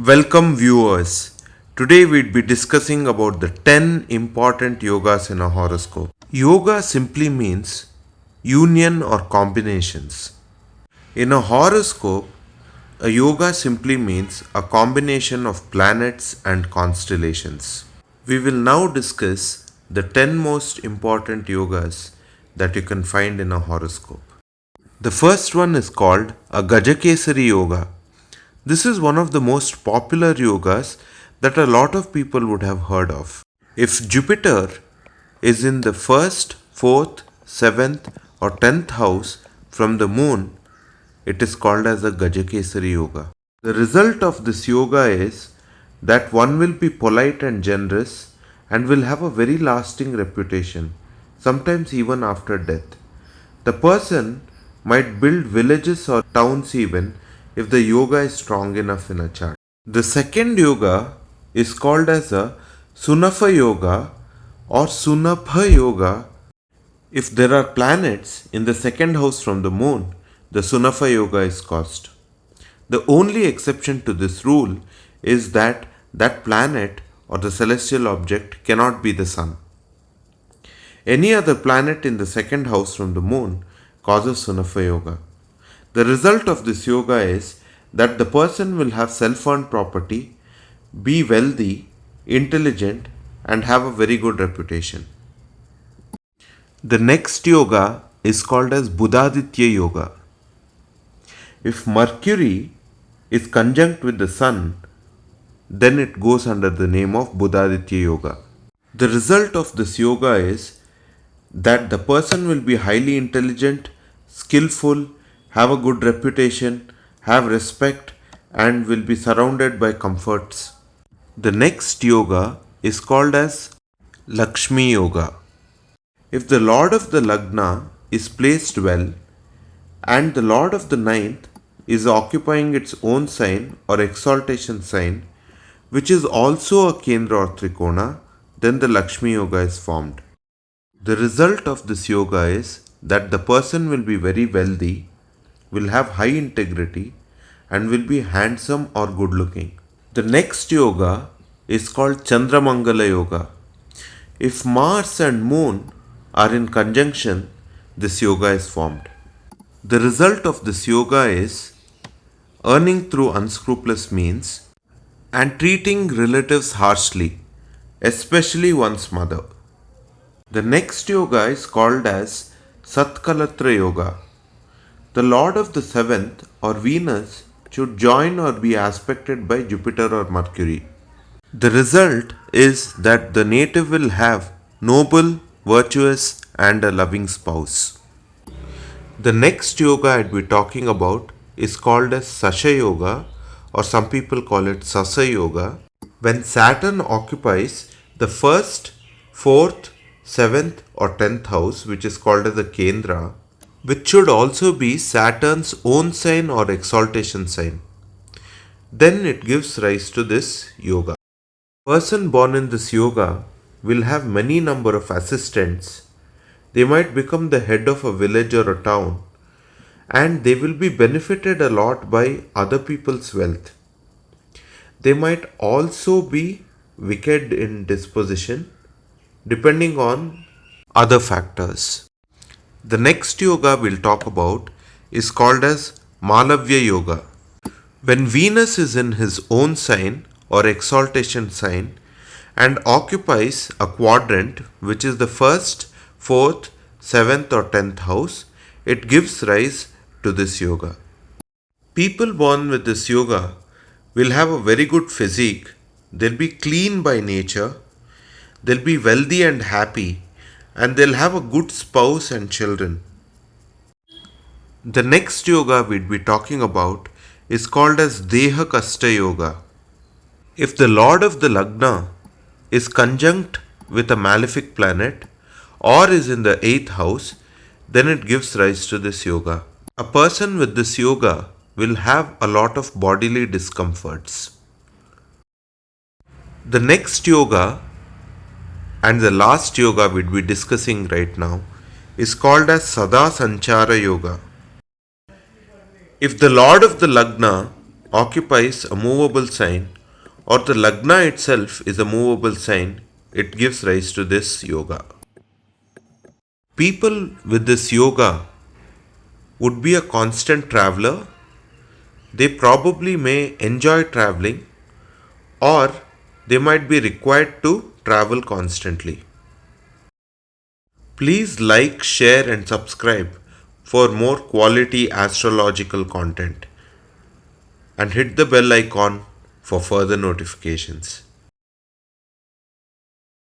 Welcome viewers. Today we'd be discussing about the 10 important yogas in a horoscope. Yoga simply means union or combinations. In a horoscope, a yoga simply means a combination of planets and constellations. We will now discuss the 10 most important yogas that you can find in a horoscope. The first one is called a Gajakesari yoga. This is one of the most popular yogas that a lot of people would have heard of. If Jupiter is in the first, fourth, seventh, or 10th house from the moon, it is called as a Gajakesari yoga. The result of this yoga is that one will be polite and generous and will have a very lasting reputation, sometimes even after death. The person might build villages or towns even if the yoga is strong enough in a chart. The second yoga is called as a Sunafa yoga or Sunapha yoga. If there are planets in the second house from the moon, the Sunafa yoga is caused. The only exception to this rule is that that planet or the celestial object cannot be the sun. Any other planet in the second house from the moon causes Sunafa yoga. The result of this yoga is that the person will have self-earned property, be wealthy, intelligent, and have a very good reputation. The next yoga is called as Buddhaditya yoga. If Mercury is conjunct with the sun, then it goes under the name of Buddhaditya yoga. The result of this yoga is that the person will be highly intelligent, skillful, have a good reputation, have respect, and will be surrounded by comforts. The next yoga is called as Lakshmi yoga. If the Lord of the Lagna is placed well and the Lord of the ninth is occupying its own sign or exaltation sign, which is also a Kendra or Trikona, then the Lakshmi yoga is formed. The result of this yoga is that the person will be very wealthy, will have high integrity, and will be handsome or good looking. The next yoga is called Chandramangala yoga. If Mars and Moon are in conjunction, this yoga is formed. The result of this yoga is earning through unscrupulous means and treating relatives harshly, especially one's mother. The next yoga is called as Satkalatra yoga. The Lord of the seventh or Venus should join or be aspected by Jupiter or Mercury. The result is that the native will have noble, virtuous, and a loving spouse. The next yoga I'd be talking about is called as Sasha yoga, or some people call it Sasa yoga. When Saturn occupies the first, fourth, seventh, or 10th house, which is called as the Kendra, which should also be Saturn's own sign or exaltation sign, then it gives rise to this yoga. A person born in this yoga will have many number of assistants. They might become the head of a village or a town, and they will be benefited a lot by other people's wealth. They might also be wicked in disposition depending on other factors. The next yoga we'll talk about is called as Malavya yoga. When Venus is in his own sign or exaltation sign and occupies a quadrant which is the first, fourth, seventh, or 10th house, it gives rise to this yoga. People born with this yoga will have a very good physique, they'll be clean by nature, they'll be wealthy and happy, and they'll have a good spouse and children. The next yoga we'd be talking about is called as Deha Kasta yoga. If the Lord of the Lagna is conjunct with a malefic planet or is in the 8th house, then it gives rise to this yoga. A person with this yoga will have a lot of bodily discomforts. The next yoga and the last yoga we'd be discussing right now is called as Sada Sanchara yoga. If the Lord of the Lagna occupies a movable sign or the Lagna itself is a movable sign, it gives rise to this yoga. People with this yoga would be a constant traveler. They probably may enjoy traveling or they might be required to travel constantly. Please like, share, and subscribe for more quality astrological content and hit the bell icon for further notifications.